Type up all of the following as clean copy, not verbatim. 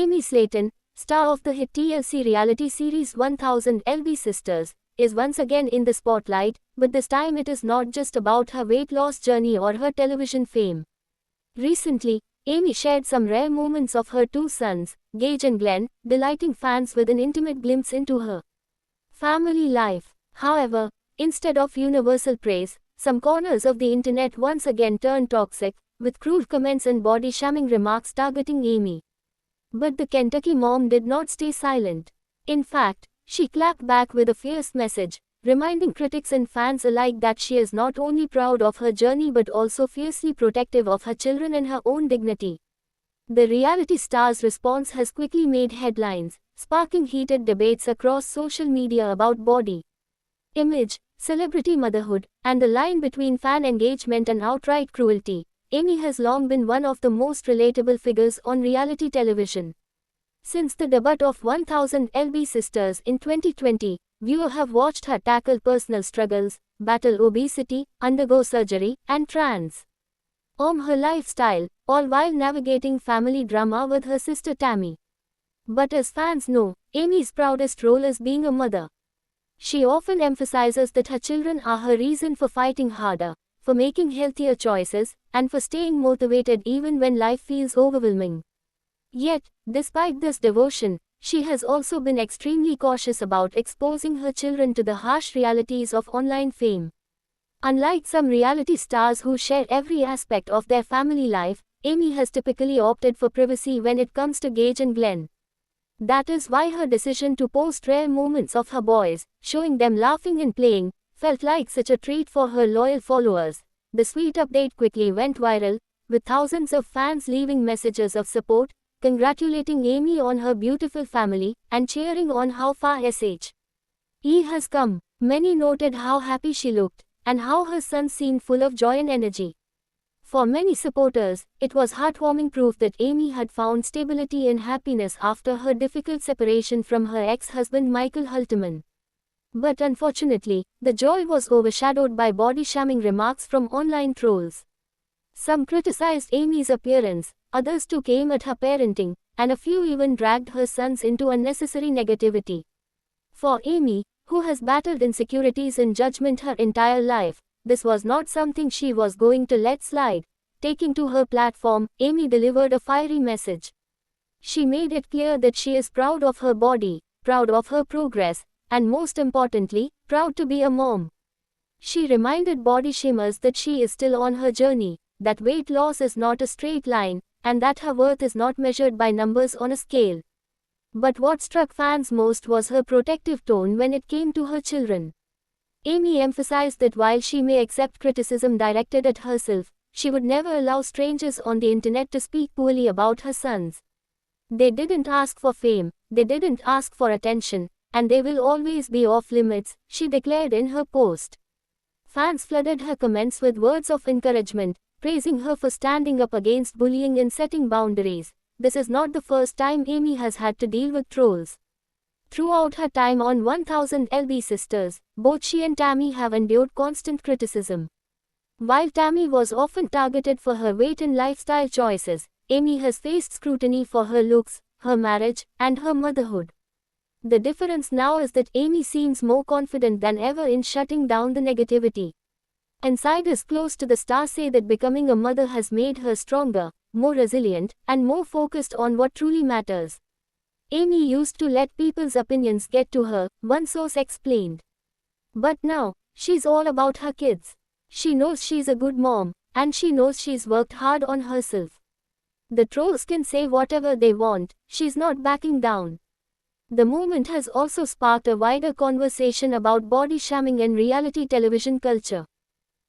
Amy Slayton, star of the hit TLC reality series 1000 LB Sisters, is once again in the spotlight, but this time it is not just about her weight loss journey or her television fame. Recently, Amy shared some rare moments of her two sons, Gage and Glenn, delighting fans with an intimate glimpse into her family life. However, instead of universal praise, some corners of the internet once again turned toxic, with crude comments and body-shaming remarks targeting Amy. But the Kentucky mom did not stay silent. In fact, she clapped back with a fierce message, reminding critics and fans alike that she is not only proud of her journey but also fiercely protective of her children and her own dignity. The reality star's response has quickly made headlines, sparking heated debates across social media about body image, celebrity motherhood, and the line between fan engagement and outright cruelty. Amy has long been one of the most relatable figures on reality television. Since the debut of 1000 LB Sisters in 2020, viewers have watched her tackle personal struggles, battle obesity, undergo surgery, and transform her lifestyle, all while navigating family drama with her sister Tammy. But as fans know, Amy's proudest role is being a mother. She often emphasizes that her children are her reason for fighting harder, for making healthier choices, and for staying motivated even when life feels overwhelming. Yet, despite this devotion, she has also been extremely cautious about exposing her children to the harsh realities of online fame. Unlike some reality stars who share every aspect of their family life, Amy has typically opted for privacy when it comes to Gage and Glenn. That is why her decision to post rare moments of her boys, showing them laughing and playing, felt like such a treat for her loyal followers. The sweet update quickly went viral, with thousands of fans leaving messages of support, congratulating Amy on her beautiful family, and cheering on how far she has come. Many noted how happy she looked, and how her son seemed full of joy and energy. For many supporters, it was heartwarming proof that Amy had found stability and happiness after her difficult separation from her ex-husband Michael Halterman. But unfortunately, the joy was overshadowed by body-shaming remarks from online trolls. Some criticized Amy's appearance, others took aim at her parenting, and a few even dragged her sons into unnecessary negativity. For Amy, who has battled insecurities and judgment her entire life, this was not something she was going to let slide. Taking to her platform, Amy delivered a fiery message. She made it clear that she is proud of her body, proud of her progress, and most importantly, proud to be a mom. She reminded body shamers that she is still on her journey, that weight loss is not a straight line, and that her worth is not measured by numbers on a scale. But what struck fans most was her protective tone when it came to her children. Amy emphasized that while she may accept criticism directed at herself, she would never allow strangers on the internet to speak poorly about her sons. They didn't ask for fame, they didn't ask for attention, and they will always be off limits, she declared in her post. Fans flooded her comments with words of encouragement, praising her for standing up against bullying and setting boundaries. This is not the first time Amy has had to deal with trolls. Throughout her time on 1000 LB Sisters, both she and Tammy have endured constant criticism. While Tammy was often targeted for her weight and lifestyle choices, Amy has faced scrutiny for her looks, her marriage, and her motherhood. The difference now is that Amy seems more confident than ever in shutting down the negativity. Insiders close to the star say that becoming a mother has made her stronger, more resilient, and more focused on what truly matters. Amy used to let people's opinions get to her, one source explained. But now, she's all about her kids. She knows she's a good mom, and she knows she's worked hard on herself. The trolls can say whatever they want, she's not backing down. The movement has also sparked a wider conversation about body shaming and reality television culture.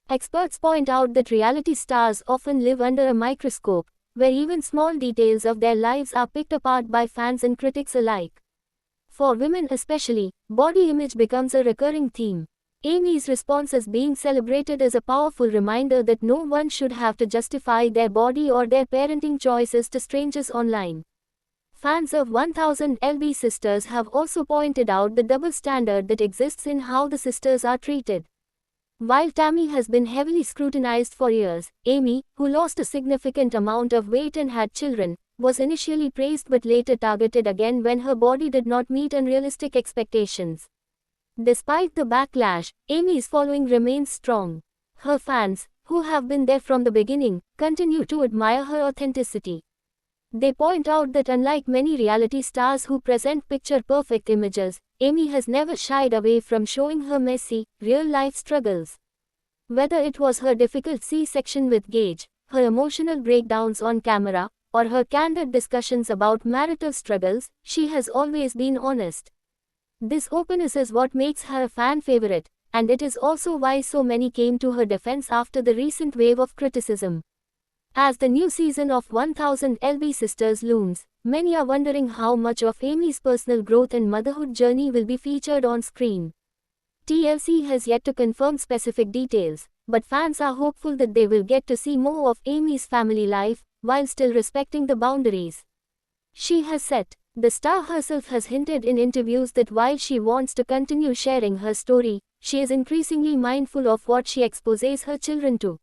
Experts point out that reality stars often live under a microscope, where even small details of their lives are picked apart by fans and critics alike. For women especially, body image becomes a recurring theme. Amy's response is being celebrated as a powerful reminder that no one should have to justify their body or their parenting choices to strangers online. Fans of 1000 LB Sisters have also pointed out the double standard that exists in how the sisters are treated. While Tammy has been heavily scrutinized for years, Amy, who lost a significant amount of weight and had children, was initially praised but later targeted again when her body did not meet unrealistic expectations. Despite the backlash, Amy's following remains strong. Her fans, who have been there from the beginning, continue to admire her authenticity. They point out that unlike many reality stars who present picture-perfect images, Amy has never shied away from showing her messy, real-life struggles. Whether it was her difficult C-section with Gage, her emotional breakdowns on camera, or her candid discussions about marital struggles, she has always been honest. This openness is what makes her a fan favorite, and it is also why so many came to her defense after the recent wave of criticism. As the new season of 1000 LB Sisters looms, many are wondering how much of Amy's personal growth and motherhood journey will be featured on screen. TLC has yet to confirm specific details, but fans are hopeful that they will get to see more of Amy's family life, while still respecting the boundaries she has set. The star herself has hinted in interviews that while she wants to continue sharing her story, she is increasingly mindful of what she exposes her children to.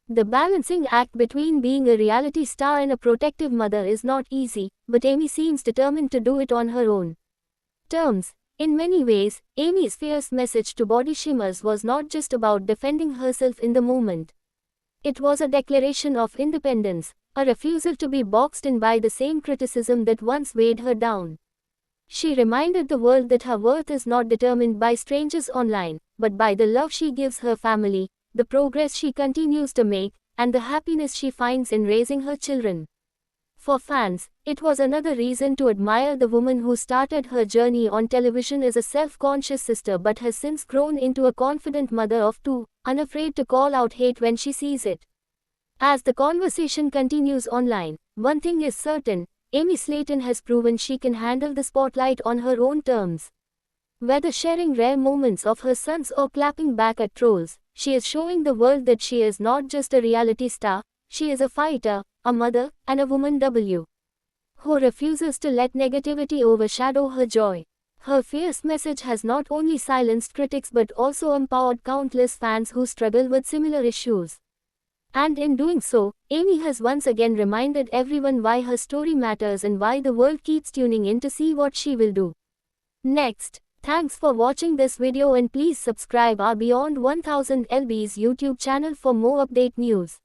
The balancing act between being a reality star and a protective mother is not easy, but Amy seems determined to do it on her own terms. In many ways, Amy's fierce message to body shamers was not just about defending herself in the moment. It was a declaration of independence, a refusal to be boxed in by the same criticism that once weighed her down. She reminded the world that her worth is not determined by strangers online, but by the love she gives her family, the progress she continues to make, and the happiness she finds in raising her children. For fans, it was another reason to admire the woman who started her journey on television as a self-conscious sister but has since grown into a confident mother of two, unafraid to call out hate when she sees it. As the conversation continues online, one thing is certain, Amy Slayton has proven she can handle the spotlight on her own terms. Whether sharing rare moments of her sons or clapping back at trolls, she is showing the world that she is not just a reality star, she is a fighter, a mother, and a woman who refuses to let negativity overshadow her joy. Her fierce message has not only silenced critics but also empowered countless fans who struggle with similar issues. And in doing so, Amy has once again reminded everyone why her story matters and why the world keeps tuning in to see what she will do next. Thanks for watching this video and please subscribe our Beyond 1000 LB's YouTube channel for more update news.